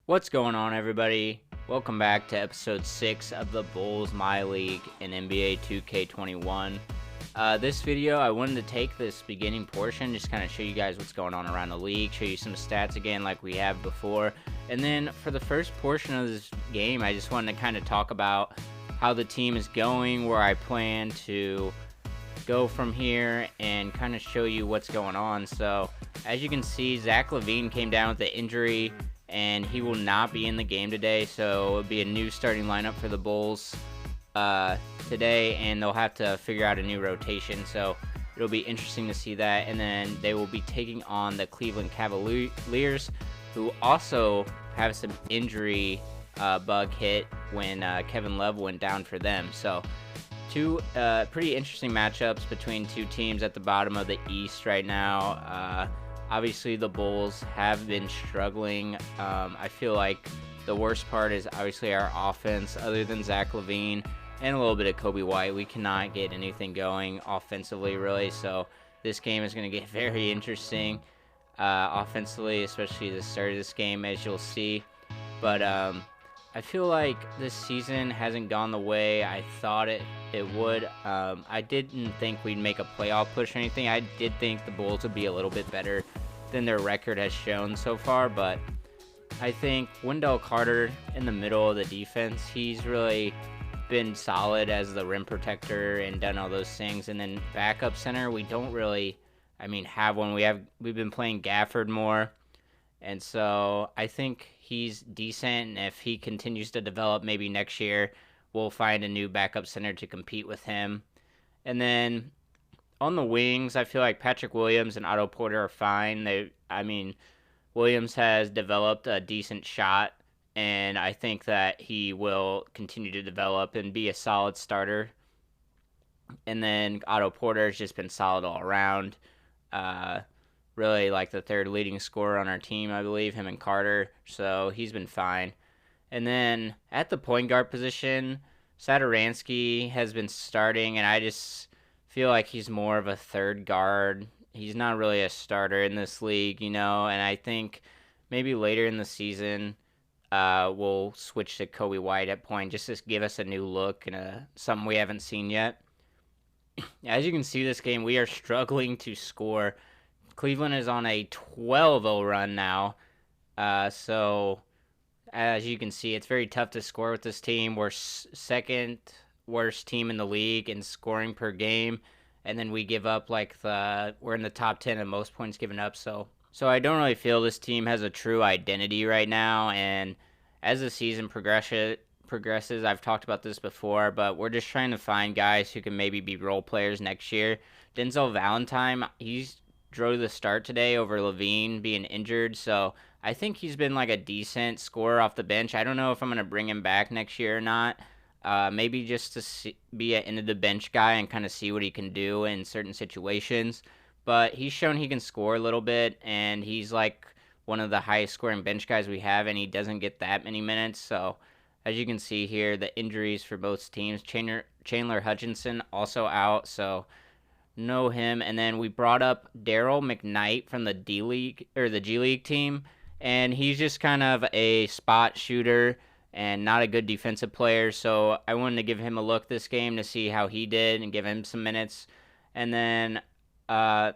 What's going on, everybody? Welcome back to episode 6 of the Bulls My League in NBA 2K21. This video, I wanted to take this beginning portion, just kind of show you guys what's going on around the league, show you some stats again like we have before. And then for the first portion of this game, I just wanted to kind of talk about how the team is going, where I plan to go from here, and kind of show you what's going on. So, as you can see, Zach LaVine came down with the injury, and he will not be in the game today, so it'll be a new starting lineup for the Bulls today, and they'll have to figure out a new rotation, so it'll be interesting to see that. And then they will be taking on the Cleveland Cavaliers, who also have some injury bug hit when Kevin Love went down for them. So two pretty interesting matchups between two teams at the bottom of the East right now. Obviously, the Bulls have been struggling. I feel like the worst part is obviously our offense. Other than Zach LaVine and a little bit of Kobe White, we cannot get anything going offensively, really. So this game is going to get very interesting offensively, especially the start of this game, as you'll see. But I feel like this season hasn't gone the way I thought it would. I didn't think we'd make a playoff push or anything. I did think the Bulls would be a little bit better than their record has shown so far, but I think Wendell Carter in the middle of the defense, he's really been solid as the rim protector and done all those things. And then backup center, we don't really, have one. We've been playing Gafford more, and so I think he's decent. And if he continues to develop, maybe next year we'll find a new backup center to compete with him. And then on the wings, I feel like Patrick Williams and Otto Porter are fine. Williams has developed a decent shot, and I think that he will continue to develop and be a solid starter. And then Otto Porter has just been solid all around. Really like the third leading scorer on our team, I believe, him and Carter. So he's been fine. And then at the point guard position, Satoransky has been starting, and I just feel like he's more of a third guard. He's not really a starter in this league, and I think maybe later in the season we'll switch to Kobe White at point just to give us a new look and something we haven't seen yet. As you can see this game, we are struggling to score. Cleveland is on a 12-0 run now, so as you can see, it's very tough to score with this team. We're second worst team in the league in scoring per game, and then we give up we're in the top 10 in most points given up. So I don't really feel this team has a true identity right now. And as the season progresses, I've talked about this before, but we're just trying to find guys who can maybe be role players next year. Denzel Valentine, he's drove the start today over LaVine being injured, so I think he's been like a decent scorer off the bench. I don't know if I'm going to bring him back next year or not. Maybe just to be an end-of-the-bench guy and kind of see what he can do in certain situations. But he's shown he can score a little bit, and he's like one of the highest-scoring bench guys we have, and he doesn't get that many minutes. So as you can see here, the injuries for both teams. Chandler Hutchinson also out, so know him. And then we brought up Daryl McKnight from the G League team, and he's just kind of a spot shooter and not a good defensive player, so I wanted to give him a look this game to see how he did and give him some minutes. And then the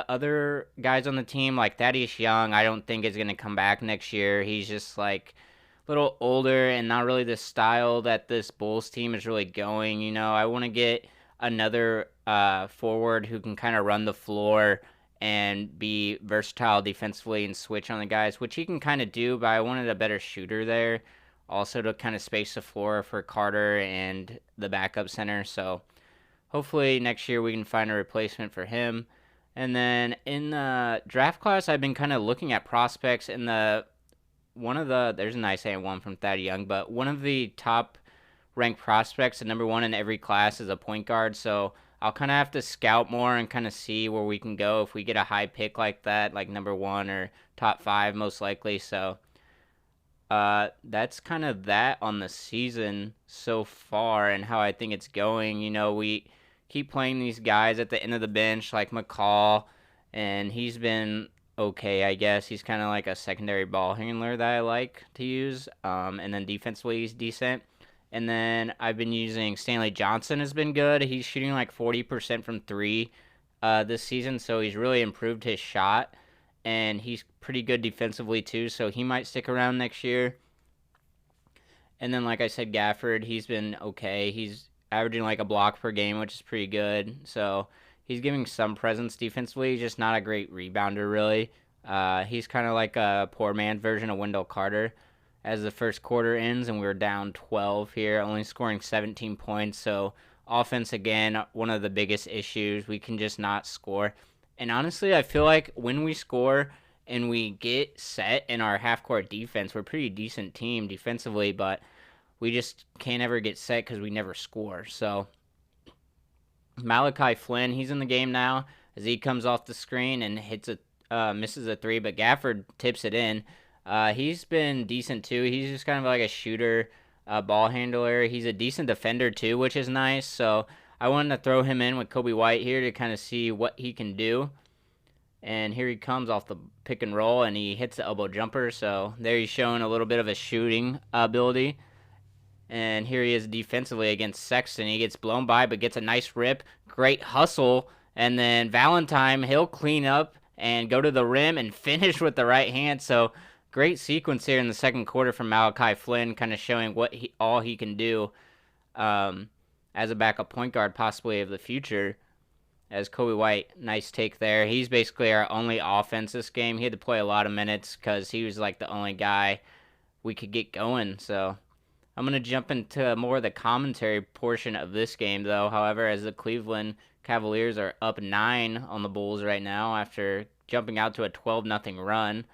other guys on the team, like Thaddeus Young, I don't think is going to come back next year. He's just like a little older and not really the style that this Bulls team is really going. I want to get another forward who can kind of run the floor and be versatile defensively and switch on the guys, which he can kind of do, but I wanted a better shooter there. Also to kind of space the floor for Carter and the backup center. So hopefully next year we can find a replacement for him. And then in the draft class, I've been kind of looking at prospects. And there's a nice one from Thad Young, but one of the top ranked prospects, the number one in every class, is a point guard. So I'll kind of have to scout more and kind of see where we can go if we get a high pick like that, like number one or top 5 most likely. So that's kind of that on the season so far and how I think it's going. We keep playing these guys at the end of the bench like McCall, and he's been okay, I guess. He's kind of like a secondary ball handler that I like to use. And then defensively, he's decent. And then I've been using Stanley Johnson has been good. He's shooting like 40% from three this season, so he's really improved his shot. And he's pretty good defensively too, so he might stick around next year. And then, like I said, Gafford, he's been okay. He's averaging like a block per game, which is pretty good. So he's giving some presence defensively, just not a great rebounder, really. He's kind of like a poor man's version of Wendell Carter as the first quarter ends, and we're down 12 here, only scoring 17 points. So offense, again, one of the biggest issues. We can just not score. And honestly, I feel like when we score and we get set in our half-court defense, we're a pretty decent team defensively, but we just can't ever get set because we never score. So Malachi Flynn, he's in the game now as he comes off the screen and misses a three, but Gafford tips it in. He's been decent too. He's just kind of like a shooter, ball handler. He's a decent defender too, which is nice. So I wanted to throw him in with Kobe White here to kind of see what he can do. And here he comes off the pick and roll, and he hits the elbow jumper. So there he's showing a little bit of a shooting ability. And here he is defensively against Sexton. He gets blown by, but gets a nice rip. Great hustle. And then Valentine, he'll clean up and go to the rim and finish with the right hand. So great sequence here in the second quarter from Malachi Flynn, kind of showing all he can do as a backup point guard, possibly of the future. As Kobe White, nice take there. He's basically our only offense this game. He had to play a lot of minutes because he was like the only guy we could get going. So I'm going to jump into more of the commentary portion of this game, though. However, as the Cleveland Cavaliers are up 9 on the Bulls right now after jumping out to a 12-0 run.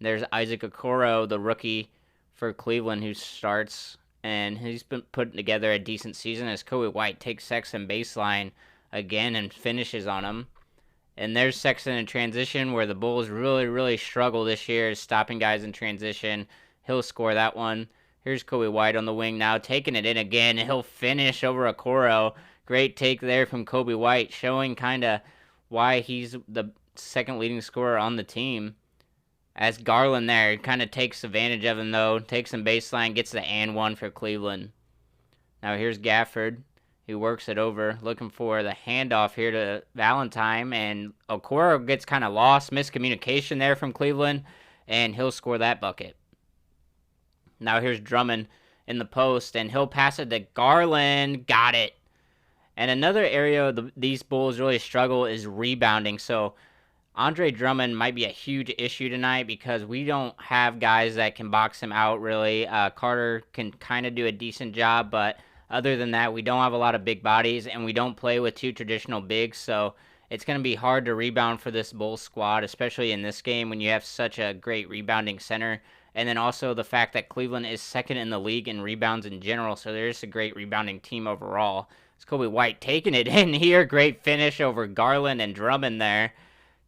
There's Isaac Okoro, the rookie for Cleveland, who starts, and he's been putting together a decent season as Kobe White takes Sexton baseline again and finishes on him. And there's Sexton in transition, where the Bulls really struggle this year, is stopping guys in transition. He'll score that one. Here's Kobe White on the wing now, taking it in again, and he'll finish over Okoro. Great take there from Kobe White, showing kind of why he's the second leading scorer on the team. As Garland there kind of takes advantage of him, though, takes him baseline, gets the and one for Cleveland. Now here's Gafford, who works it over, looking for the handoff here to Valentine, and Okoro gets kind of lost, miscommunication there from Cleveland, and he'll score that bucket. Now here's Drummond in the post, and he'll pass it to Garland. Got it. And another area these Bulls really struggle is rebounding. So Andre Drummond might be a huge issue tonight because we don't have guys that can box him out, really. Carter can kind of do a decent job, but other than that, we don't have a lot of big bodies, and we don't play with two traditional bigs, so it's going to be hard to rebound for this Bulls squad, especially in this game when you have such a great rebounding center. And then also the fact that Cleveland is second in the league in rebounds in general, so there's a great rebounding team overall. It's Kobe White taking it in here. Great finish over Garland and Drummond there,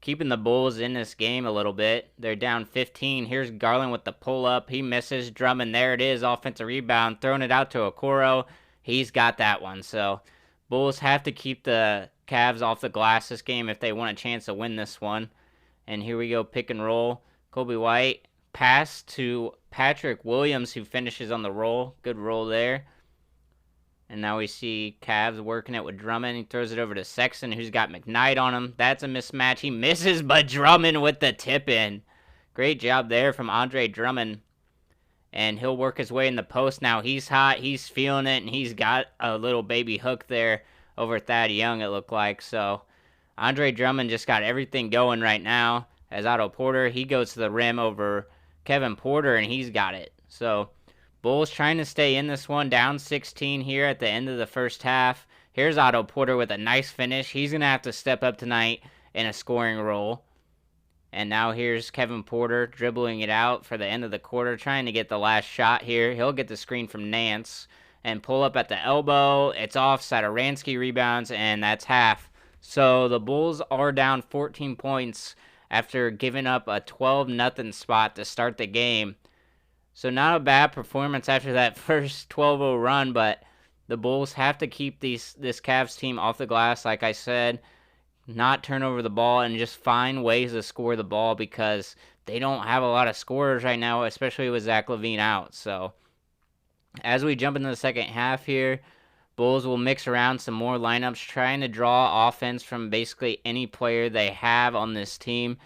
keeping the Bulls in this game a little bit. They're down 15. Here's Garland with the pull-up. He misses. Drummond, there it is, offensive rebound, throwing it out to Okoro. He's got that one. So Bulls have to keep the Cavs off the glass this game if they want a chance to win this one. And here we go, pick and roll. Kobe White, pass to Patrick Williams, who finishes on the roll. Good roll there. And now we see Cavs working it with Drummond. He throws it over to Sexton, who's got McKnight on him. That's a mismatch. He misses, but Drummond with the tip-in. Great job there from Andre Drummond. And he'll work his way in the post now. He's hot. He's feeling it, and he's got a little baby hook there over Thad Young, it looked like. So Andre Drummond just got everything going right now. As Otto Porter, he goes to the rim over Kevin Porter, and he's got it. So Bulls trying to stay in this one, down 16 here at the end of the first half. Here's Otto Porter with a nice finish. He's going to have to step up tonight in a scoring role. And now here's Kevin Porter dribbling it out for the end of the quarter, trying to get the last shot here. He'll get the screen from Nance and pull up at the elbow. It's off. Satoransky rebounds, and that's half. So the Bulls are down 14 points after giving up a 12-0 spot to start the game. So not a bad performance after that first 12-0 run, but the Bulls have to keep this Cavs team off the glass, like I said. not turn over the ball and just find ways to score the ball, because they don't have a lot of scorers right now, especially with Zach LaVine out. So as we jump into the second half here, Bulls will mix around some more lineups, trying to draw offense from basically any player they have on this team.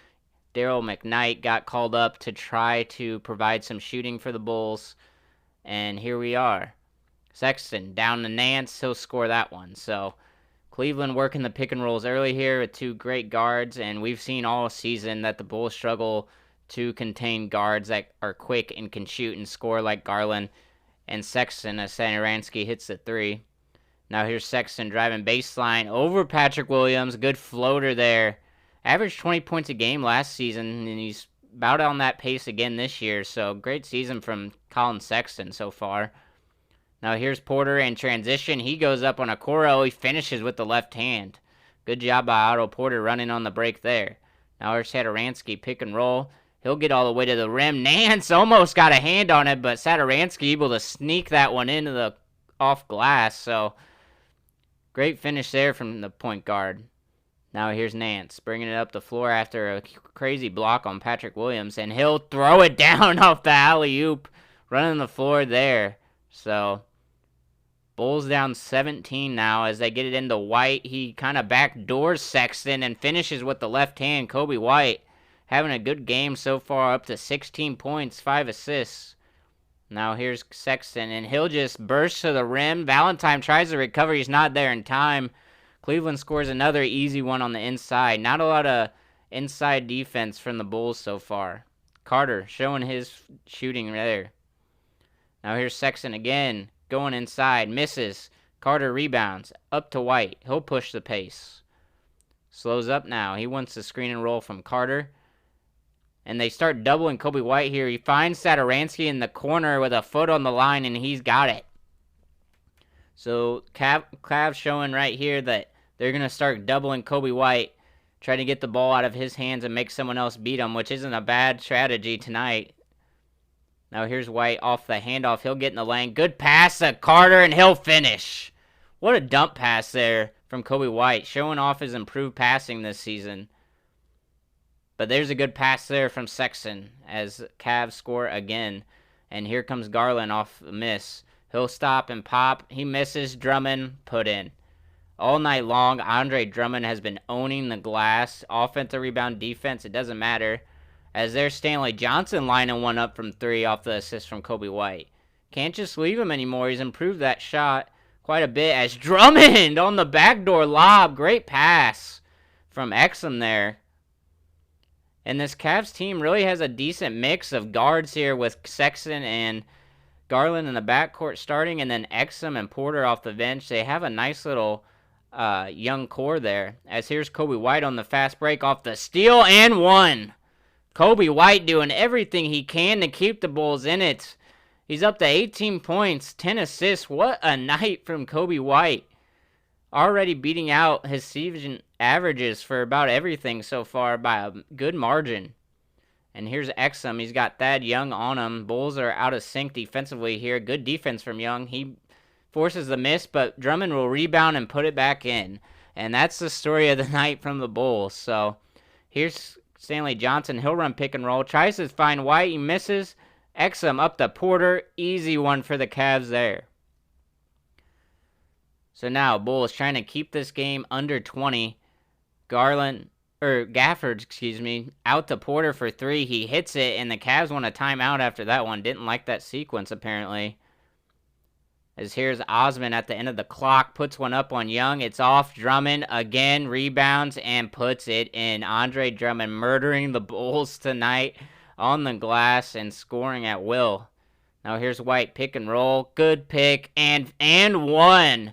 Daryl McKnight got called up to try to provide some shooting for the Bulls, and here we are. Sexton down to Nance, he'll score that one. So Cleveland working the pick and rolls early here with two great guards, and we've seen all season that the Bulls struggle to contain guards that are quick and can shoot and score like Garland and Sexton, as Satoransky hits the three. Now here's Sexton driving baseline over Patrick Williams. Good floater there. Averaged 20 points a game last season, and he's about on that pace again this year. So great season from Colin Sexton so far. Now here's Porter in transition. He goes up on a Coro. He finishes with the left hand. Good job by Otto Porter running on the break there. Now here's Satoransky pick and roll. He'll get all the way to the rim. Nance almost got a hand on it, but Satoransky able to sneak that one into the off glass. So great finish there from the point guard. Now here's Nance bringing it up the floor after a crazy block on Patrick Williams, and he'll throw it down off the alley-oop, running the floor there. So Bulls down 17 now as they get it into White. He kind of backdoors Sexton and finishes with the left hand. Kobe White having a good game so far, up to 16 points, 5 assists. Now here's Sexton, and he'll just burst to the rim. Valentine tries to recover. He's not there in time. Cleveland scores another easy one on the inside. Not a lot of inside defense from the Bulls so far. Carter showing his shooting there. Now here's Sexton again, going inside, misses. Carter rebounds, up to White. He'll push the pace. Slows up now. He wants the screen and roll from Carter. And they start doubling Kobe White here. He finds Satoransky in the corner with a foot on the line, and he's got it. So Cavs showing right here that they're going to start doubling Kobe White, trying to get the ball out of his hands and make someone else beat him, which isn't a bad strategy tonight. Now here's White off the handoff. He'll get in the lane. Good pass to Carter, and he'll finish. What a dump pass there from Kobe White, showing off his improved passing this season. But there's a good pass there from Sexton as Cavs score again. And here comes Garland off a miss. He'll stop and pop. He misses. Drummond put in. All night long, Andre Drummond has been owning the glass. Offensive rebound, defense, it doesn't matter. As there's Stanley Johnson lining one up from three off the assist from Kobe White. Can't just leave him anymore. He's improved that shot quite a bit as Drummond on the backdoor lob. Great pass from Exum there. And this Cavs team really has a decent mix of guards here with Sexton and Garland in the backcourt starting, and then Exum and Porter off the bench. They have a nice little young core there. As here's Kobe White on the fast break off the steal and one. Kobe White doing everything he can to keep the Bulls in it. He's up to 18 points, 10 assists. What a night from Kobe White. Already beating out his season averages for about everything so far by a good margin. And here's Exum. He's got Thad Young on him. Bulls are out of sync defensively here. Good defense from Young. He forces the miss, but Drummond will rebound and put it back in. And that's the story of the night from the Bulls. So here's Stanley Johnson. He'll run pick and roll. Tries to find White. He misses. Exum up to Porter. Easy one for the Cavs there. So now Bulls trying to keep this game under 20. Gafford, out to Porter for three. He hits it, and the Cavs want a timeout after that one. Didn't like that sequence, apparently. As here's Osman at the end of the clock, puts one up on Young. It's off. Drummond again rebounds and puts it in. Andre Drummond murdering the Bulls tonight on the glass and scoring at will. Now here's White, pick and roll. Good pick, and one.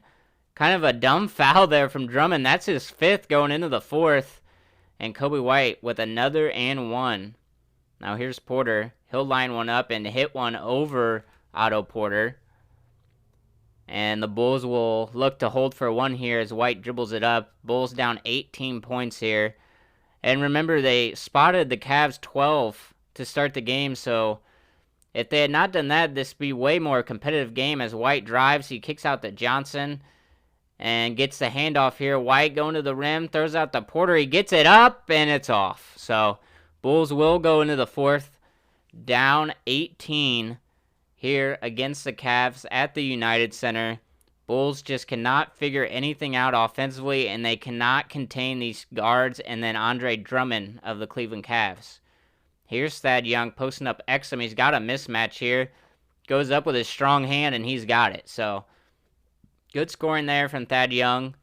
Kind of a dumb foul there from Drummond. That's his fifth going into the fourth. And Kobe White with another and one. Now here's Porter. He'll line one up and hit one over Otto Porter. And the Bulls will look to hold for one here as White dribbles it up. Bulls down 18 points here. And remember, they spotted the Cavs 12 to start the game. So if they had not done that, this would be way more competitive game as White drives. He kicks out to Johnson. and gets the handoff here. White going to the rim, throws out to Porter. He gets it up, and it's off. So Bulls will go into the fourth, down 18 here against the Cavs at the United Center. Bulls just cannot figure anything out offensively, and they cannot contain these guards and then Andre Drummond of the Cleveland Cavs. Here's Thad-Young posting up Exum. He's got a mismatch here. Goes up with his strong hand, and he's got it. So, good scoring there from Thad-Young.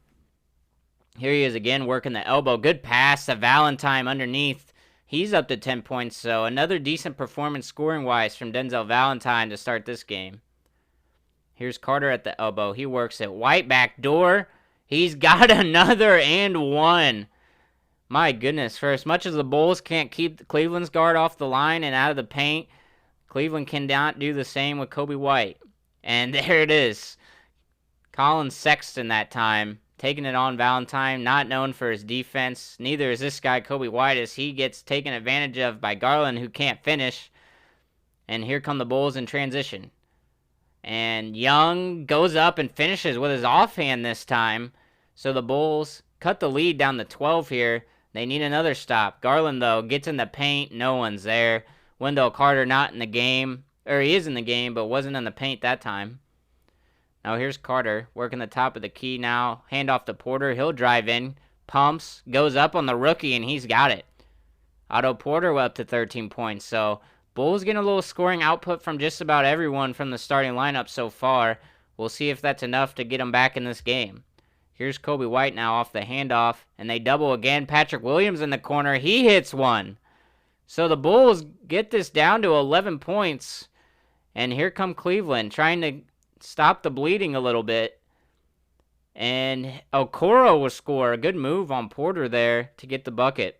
Here he is again working the elbow. Good pass to Valentine underneath. He's up to 10 points, so another decent performance scoring-wise from Denzel Valentine to start this game. Here's Carter at the elbow. He works it. White back door. He's got another and one. My goodness, for as much as the Bulls can't keep Cleveland's guard off the line and out of the paint, Cleveland cannot do the same with Kobe White. And there it is. Colin Sexton that time, taking it on Valentine, not known for his defense. Neither is this guy, Kobe White, as he gets taken advantage of by Garland, who can't finish. And here come the Bulls in transition. And Young goes up and finishes with his offhand this time. So the Bulls cut the lead down to 12 here. They need another stop. Garland, though, gets in the paint. No one's there. Wendell Carter not in the game. Or he is in the game, but wasn't in the paint that time. Now here's Carter working the top of the key now. Hand off to Porter. He'll drive in. Pumps. Goes up on the rookie, and he's got it. Otto Porter up to 13 points. So Bulls getting a little scoring output from just about everyone from the starting lineup so far. We'll see if that's enough to get them back in this game. Here's Kobe White now off the handoff, and they double again. Patrick Williams in the corner. He hits one. So the Bulls get this down to 11 points, and here come Cleveland trying to stop the bleeding a little bit. And Okoro will score. A good move on Porter there to get the bucket.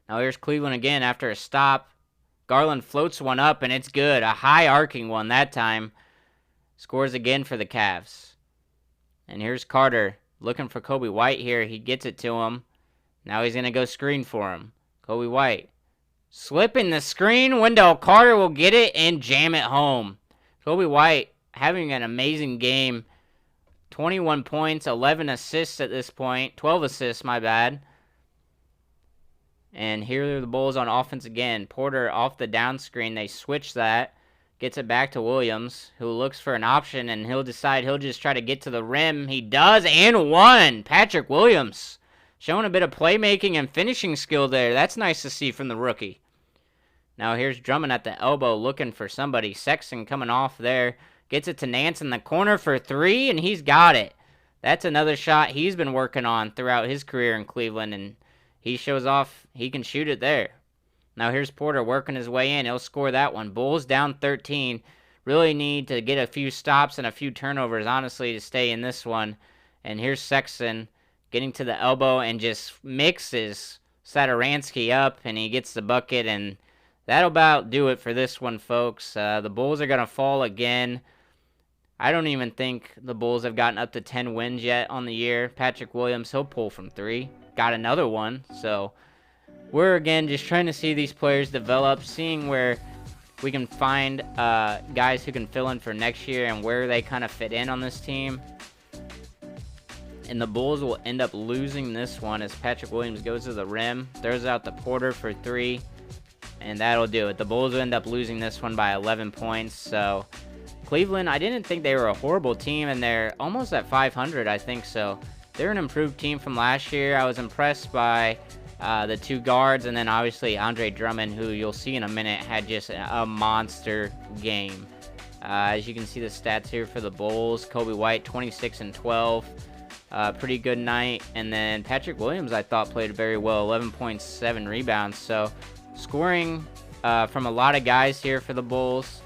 Now here's Cleveland again after a stop. Garland floats one up, and it's good. A high arcing one that time. Scores again for the Cavs. And here's Carter looking for Kobe White here. He gets it to him. Now he's going to go screen for him. Kobe White slipping the screen. Wendell Carter will get it and jam it home. Kobe White having an amazing game. 21 points, 11 assists at this point. 12 assists, my bad. And here are the Bulls on offense again. Porter off the down screen. They switch that. Gets it back to Williams, who looks for an option, and he'll decide he'll just try to get to the rim. He does, and one. Patrick Williams showing a bit of playmaking and finishing skill there. That's nice to see from the rookie. Now here's Drummond at the elbow looking for somebody. Sexton coming off there. Gets it to Nance in the corner for three, and he's got it. That's another shot he's been working on throughout his career in Cleveland, and he shows off he can shoot it there. Now here's Porter working his way in. He'll score that one. Bulls down 13. Really need to get a few stops and a few turnovers, honestly, to stay in this one. And here's Sexton getting to the elbow and just mixes Satoransky up, and he gets the bucket, and that'll about do it for this one, folks. The Bulls are going to fall again. I don't even think the Bulls have gotten up to 10 wins yet on the year. Patrick Williams, he'll pull from three. Got another one, so we're, again, just trying to see these players develop, seeing where we can find guys who can fill in for next year and where they kind of fit in on this team. And the Bulls will end up losing this one as Patrick Williams goes to the rim, throws out the Porter for three, and that'll do it. The Bulls will end up losing this one by 11 points. So Cleveland, I didn't think they were a horrible team, and they're almost at 500, I think so. They're an improved team from last year. I was impressed by the two guards, and then obviously Andre Drummond, who you'll see in a minute, had just a monster game. As you can see the stats here for the Bulls, Kobe White 26 and 12, pretty good night. And then Patrick Williams, I thought, played very well, 11.7 rebounds. So scoring from a lot of guys here for the Bulls.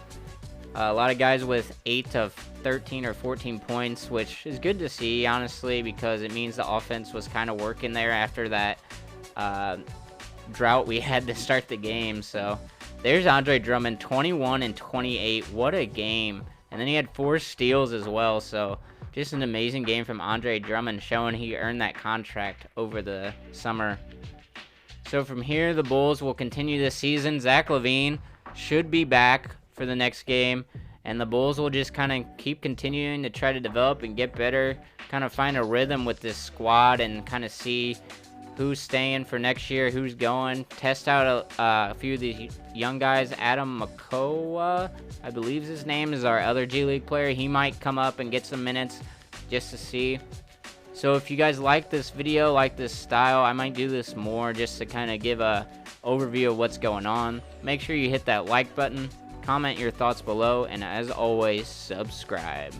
A lot of guys with 8 of 13 or 14 points, which is good to see, honestly, because it means the offense was kind of working there after that drought we had to start the game. So there's Andre Drummond, 21 and 28. What a game. And then he had 4 steals as well. So just an amazing game from Andre Drummond, showing he earned that contract over the summer. So from here, the Bulls will continue this season. Zach LaVine should be back for the next game. and the Bulls will just kind of keep continuing to try to develop and get better, kind of find a rhythm with this squad and kind of see who's staying for next year, who's going. Test out a few of these young guys. Adam Makoa, I believe his name, is our other G League player. He might come up and get some minutes just to see. So if you guys like this video, like this style, I might do this more just to kind of give a overview of what's going on. Make sure you hit that like button, comment your thoughts below, and as always, subscribe.